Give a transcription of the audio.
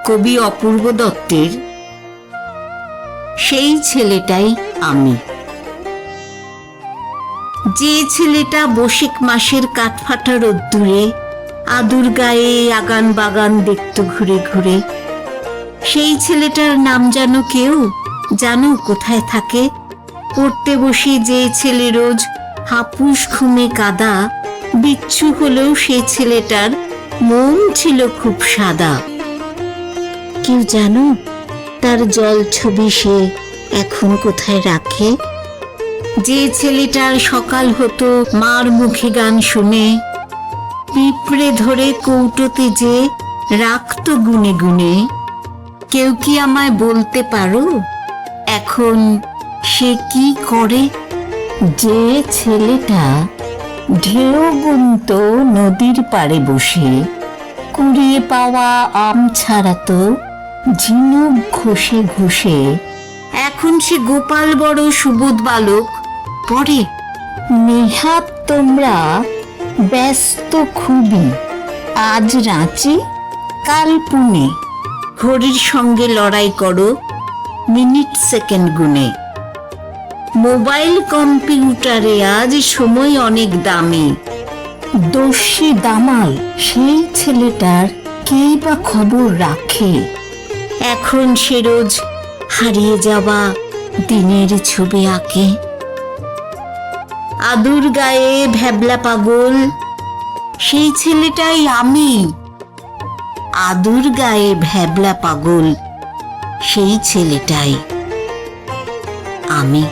কবি অপূর্ব দত্তের সেই ছেলেটাই আমি। যে ছেলেটা বৈশাখ মাসের কাঠফাটা রোদ্দুরে আদুর গায়ে আগান বাগান দেখত ঘুরে ঘুরে, সেই ছেলেটার নাম জানো কেউ? জানো কোথায় থাকে? পড়তে বসে যে ছেলে রোজ হাপুস ঘুমে কাদা, বিচ্ছু হলেও সেই ছেলেটার মন ছিল খুব সাদা। কেউ জানো তার জল ছবি সে এখন কোথায় রাখে? যে ছেলেটার সকাল হতো মার মুখে গান শুনে, পিঁপড়ে ধরে কৌটোতে যে রাখতো গুনে গুনে। কেউ কি আমায় বলতে পারো এখন সে কি করে? যে ছেলেটা ঢেউ গুনত নদীর পাড়ে বসে, কুড়িয়ে পাওয়া আম ছাড়াতো ঝিনুক ঘষে ঘষে, এখন সে গোপাল বড় সুবোধ বালক পড়ে। নেহাত তোমরা ব্যস্ত খুবই, আজ রাঁচি কাল পুনে, ঘড়ির সঙ্গে লড়াই করো মিনিট সেকেন্ড গুনে। মোবাইল কম্পিউটারে আজ সময় অনেক দামি, দস্যি দামাল সেই ছেলেটার কেই বা খবর রাখে? এখন সে রোজ হারিয়ে যাওয়া দিনের ছবি আঁকে। আদুর গায়ে ভ্যাবলা পাগল সেই ছেলেটাই আমি। আদুর গায়ে ভ্যাবলা পাগল সেই ছেলেটাই আমি।